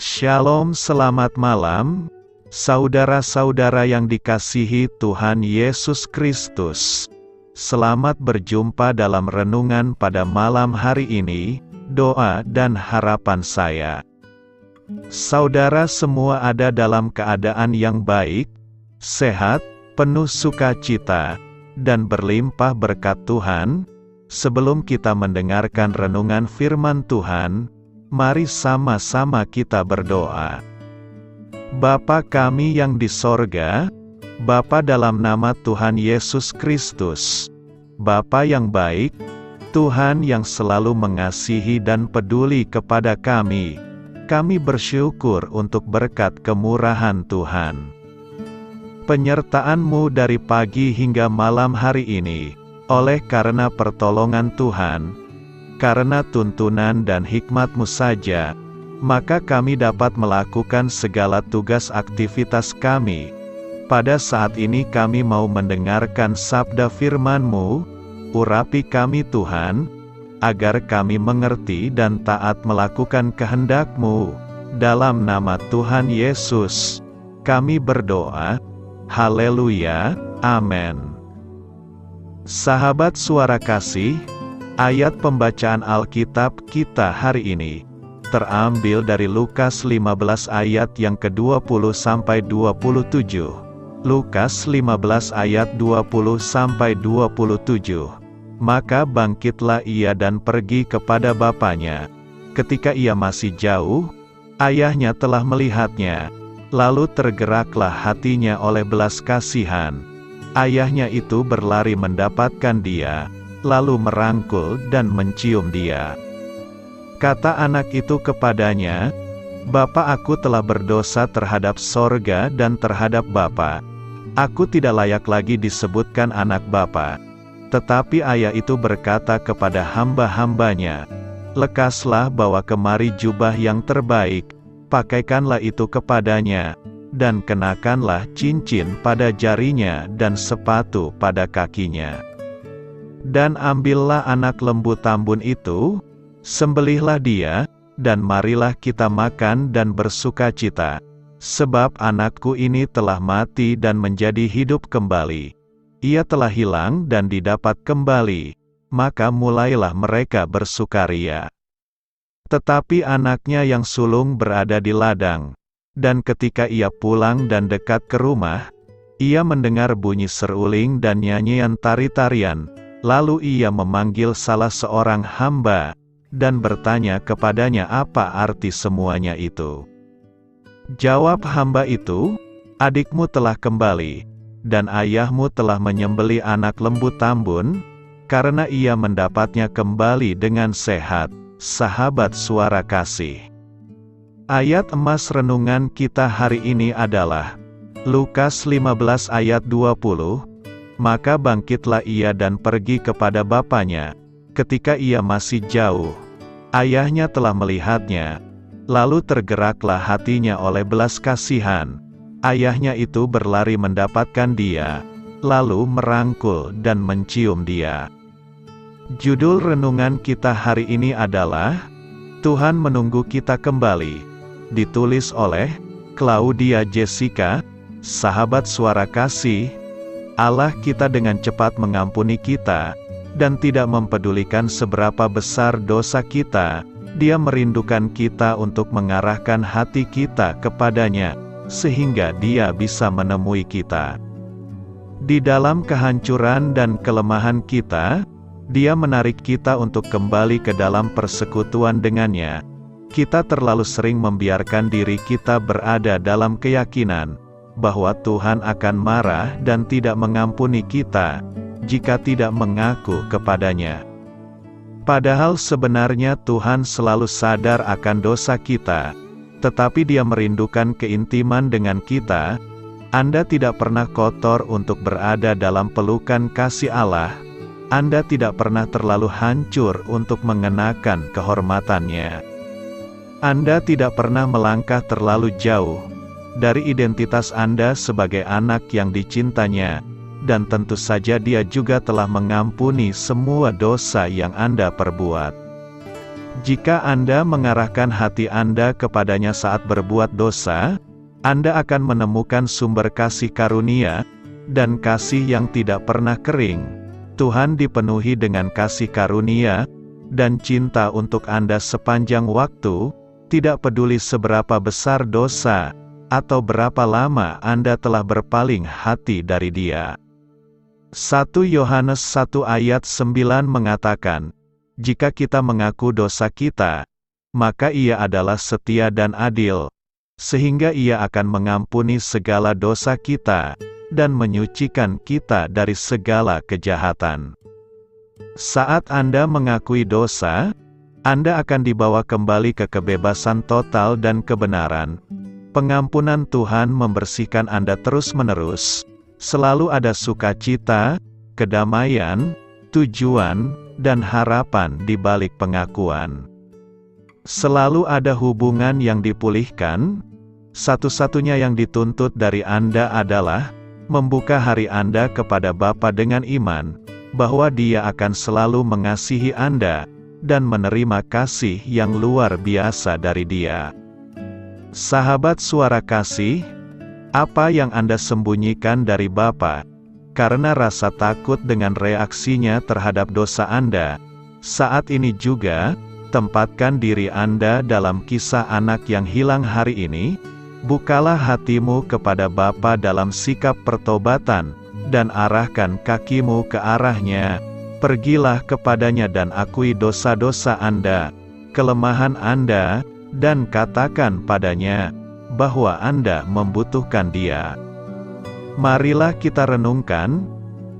Shalom, selamat malam, saudara-saudara yang dikasihi Tuhan Yesus Kristus. Selamat berjumpa dalam renungan pada malam hari ini. Doa dan harapan saya, saudara semua ada dalam keadaan yang baik, sehat, penuh sukacita, dan berlimpah berkat Tuhan. Sebelum kita mendengarkan renungan firman Tuhan, mari sama-sama kita berdoa. Bapa kami yang di sorga, Bapa dalam nama Tuhan Yesus Kristus, Bapa yang baik, Tuhan yang selalu mengasihi dan peduli kepada kami bersyukur untuk berkat kemurahan Tuhan. Penyertaan-Mu dari pagi hingga malam hari ini, oleh karena pertolongan Tuhan, karena tuntunan dan hikmat-Mu saja, maka kami dapat melakukan segala tugas aktivitas kami. Pada saat ini kami mau mendengarkan sabda firman-Mu, urapi kami Tuhan, agar kami mengerti dan taat melakukan kehendak-Mu. Dalam nama Tuhan Yesus, kami berdoa. Haleluya, amin. Sahabat suara kasih, ayat pembacaan Alkitab kita hari ini terambil dari Lukas 15 ayat yang ke-20 sampai 27. Lukas 15 ayat 20 sampai 27. Maka bangkitlah ia dan pergi kepada bapaknya. Ketika ia masih jauh, ayahnya telah melihatnya. Lalu tergeraklah hatinya oleh belas kasihan. Ayahnya itu berlari mendapatkan dia, lalu merangkul dan mencium dia. Kata anak itu kepadanya, "Bapa, aku telah berdosa terhadap sorga dan terhadap Bapa. Aku tidak layak lagi disebutkan anak Bapa." Tetapi ayah itu berkata kepada hamba-hambanya, "Lekaslah bawa kemari jubah yang terbaik, pakaikanlah itu kepadanya, dan kenakanlah cincin pada jarinya dan sepatu pada kakinya. Dan ambillah anak lembu tambun itu, sembelihlah dia, dan marilah kita makan dan bersukacita. Sebab anakku ini telah mati dan menjadi hidup kembali. Ia telah hilang dan didapat kembali." Maka mulailah mereka bersukaria. Tetapi anaknya yang sulung berada di ladang. Dan ketika ia pulang dan dekat ke rumah, ia mendengar bunyi seruling dan nyanyian tari-tarian. Lalu ia memanggil salah seorang hamba, dan bertanya kepadanya apa arti semuanya itu. Jawab hamba itu, "Adikmu telah kembali, dan ayahmu telah menyembelih anak lembu tambun, karena ia mendapatnya kembali dengan sehat." Sahabat suara kasih, ayat emas renungan kita hari ini adalah Lukas 15 ayat 20. Maka bangkitlah ia dan pergi kepada bapaknya. Ketika ia masih jauh, ayahnya telah melihatnya. Lalu tergeraklah hatinya oleh belas kasihan. Ayahnya itu berlari mendapatkan dia, lalu merangkul dan mencium dia. Judul renungan kita hari ini adalah Tuhan menunggu kita kembali. Ditulis oleh Claudia Jessica. Sahabat suara kasih, Allah kita dengan cepat mengampuni kita, dan tidak mempedulikan seberapa besar dosa kita. Dia merindukan kita untuk mengarahkan hati kita kepadanya, sehingga Dia bisa menemui kita. Di dalam kehancuran dan kelemahan kita, Dia menarik kita untuk kembali ke dalam persekutuan dengannya. Kita terlalu sering membiarkan diri kita berada dalam keyakinan bahwa Tuhan akan marah dan tidak mengampuni kita jika tidak mengaku kepadanya. Padahal sebenarnya Tuhan selalu sadar akan dosa kita, tetapi Dia merindukan keintiman dengan kita. Anda tidak pernah kotor untuk berada dalam pelukan kasih Allah. Anda tidak pernah terlalu hancur untuk mengenakan kehormatannya. Anda tidak pernah melangkah terlalu jauh dari identitas Anda sebagai anak yang dicintanya, dan tentu saja Dia juga telah mengampuni semua dosa yang Anda perbuat. Jika Anda mengarahkan hati Anda kepadanya saat berbuat dosa, Anda akan menemukan sumber kasih karunia, dan kasih yang tidak pernah kering. Tuhan dipenuhi dengan kasih karunia, dan cinta untuk Anda sepanjang waktu, tidak peduli seberapa besar dosa, atau berapa lama Anda telah berpaling hati dari Dia. 1 Yohanes 1 ayat 9 mengatakan, jika kita mengaku dosa kita, maka Ia adalah setia dan adil, sehingga Ia akan mengampuni segala dosa kita, dan menyucikan kita dari segala kejahatan. Saat Anda mengakui dosa, Anda akan dibawa kembali ke kebebasan total dan kebenaran. Pengampunan Tuhan membersihkan Anda terus-menerus. Selalu ada sukacita, kedamaian, tujuan, dan harapan di balik pengakuan. Selalu ada hubungan yang dipulihkan. Satu-satunya yang dituntut dari Anda adalah membuka hari Anda kepada Bapa dengan iman, bahwa Dia akan selalu mengasihi Anda, dan menerima kasih yang luar biasa dari Dia. Sahabat Suara Kasih, apa yang Anda sembunyikan dari Bapa, karena rasa takut dengan reaksinya terhadap dosa Anda? Saat ini juga, tempatkan diri Anda dalam kisah anak yang hilang hari ini. Bukalah hatimu kepada Bapa dalam sikap pertobatan, dan arahkan kakimu ke arahnya. Pergilah kepadanya dan akui dosa-dosa Anda, kelemahan Anda, dan katakan padanya bahwa Anda membutuhkan Dia. Marilah kita renungkan,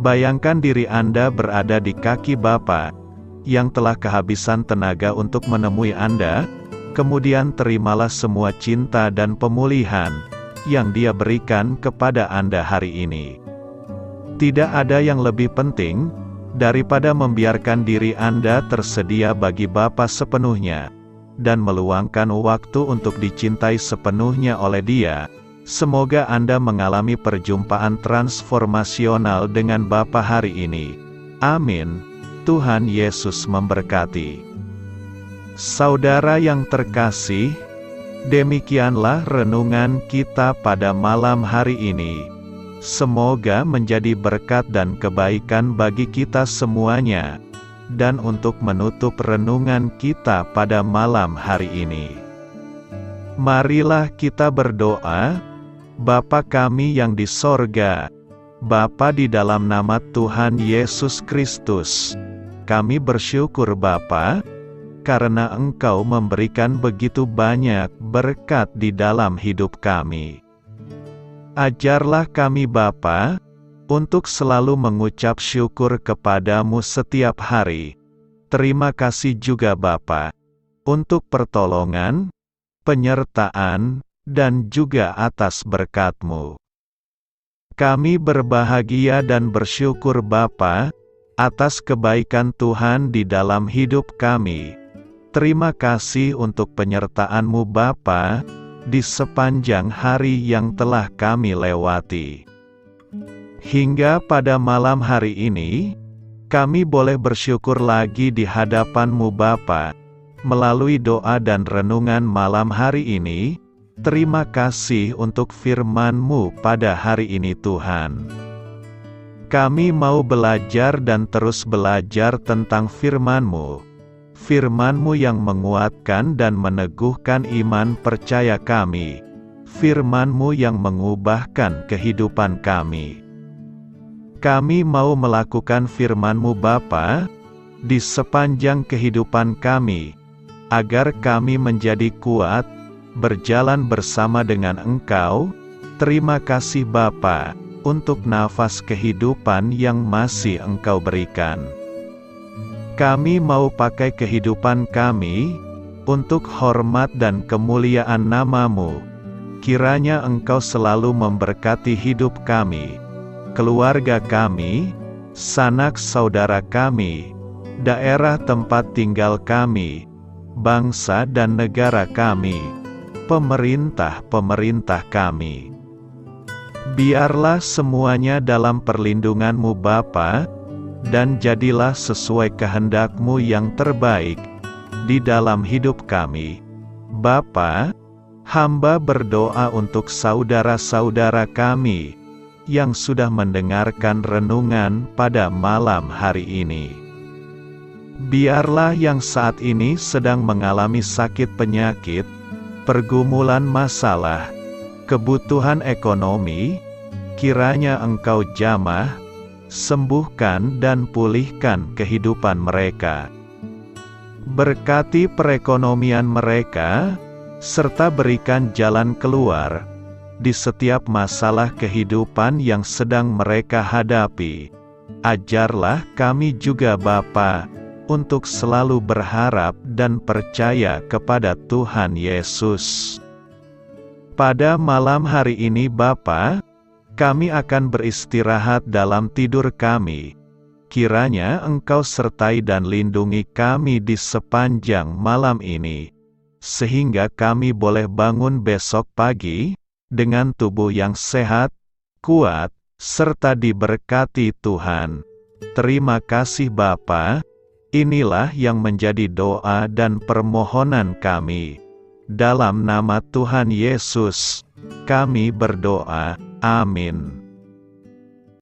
bayangkan diri Anda berada di kaki Bapa, yang telah kehabisan tenaga untuk menemui Anda. Kemudian terimalah semua cinta dan pemulihan yang Dia berikan kepada Anda hari ini. Tidak ada yang lebih penting daripada membiarkan diri Anda tersedia bagi Bapa sepenuhnya, dan meluangkan waktu untuk dicintai sepenuhnya oleh Dia. Semoga Anda mengalami perjumpaan transformasional dengan Bapa hari ini. Amin. Tuhan Yesus memberkati. Saudara yang terkasih, demikianlah renungan kita pada malam hari ini. Semoga menjadi berkat dan kebaikan bagi kita semuanya. Dan untuk menutup renungan kita pada malam hari ini, marilah kita berdoa. Bapa kami yang di sorga, Bapa di dalam nama Tuhan Yesus Kristus, kami bersyukur Bapa, karena Engkau memberikan begitu banyak berkat di dalam hidup kami. Ajarlah kami Bapa, untuk selalu mengucap syukur kepadamu setiap hari. Terima kasih juga Bapa, untuk pertolongan, penyertaan, dan juga atas berkat-Mu. Kami berbahagia dan bersyukur Bapa, atas kebaikan Tuhan di dalam hidup kami. Terima kasih untuk penyertaan-Mu Bapa, di sepanjang hari yang telah kami lewati. Hingga pada malam hari ini, kami boleh bersyukur lagi di hadapan-Mu Bapa, melalui doa dan renungan malam hari ini. Terima kasih untuk firman-Mu pada hari ini Tuhan. Kami mau belajar dan terus belajar tentang firman-Mu. Firman-Mu yang menguatkan dan meneguhkan iman percaya kami. Firman-Mu yang mengubahkan kehidupan kami. Kami mau melakukan firman-Mu Bapa, di sepanjang kehidupan kami, agar kami menjadi kuat, berjalan bersama dengan Engkau. Terima kasih Bapa, untuk nafas kehidupan yang masih Engkau berikan. Kami mau pakai kehidupan kami, untuk hormat dan kemuliaan nama-Mu. Kiranya Engkau selalu memberkati hidup kami, keluarga kami, sanak saudara kami, daerah tempat tinggal kami, bangsa dan negara kami, pemerintah-pemerintah kami. Biarlah semuanya dalam perlindungan-Mu Bapa, dan jadilah sesuai kehendak-Mu yang terbaik, di dalam hidup kami. Bapa, hamba berdoa untuk saudara-saudara kami yang sudah mendengarkan renungan pada malam hari ini. Biarlah yang saat ini sedang mengalami sakit penyakit, pergumulan masalah, kebutuhan ekonomi, kiranya Engkau jamah, sembuhkan dan pulihkan kehidupan mereka. Berkati perekonomian mereka, serta berikan jalan keluar di setiap masalah kehidupan yang sedang mereka hadapi. Ajarlah kami juga Bapa, untuk selalu berharap dan percaya kepada Tuhan Yesus. Pada malam hari ini Bapa, kami akan beristirahat dalam tidur kami. Kiranya Engkau sertai dan lindungi kami di sepanjang malam ini, sehingga kami boleh bangun besok pagi dengan tubuh yang sehat, kuat, serta diberkati Tuhan. Terima kasih Bapa. Inilah yang menjadi doa dan permohonan kami. Dalam nama Tuhan Yesus, kami berdoa. Amin.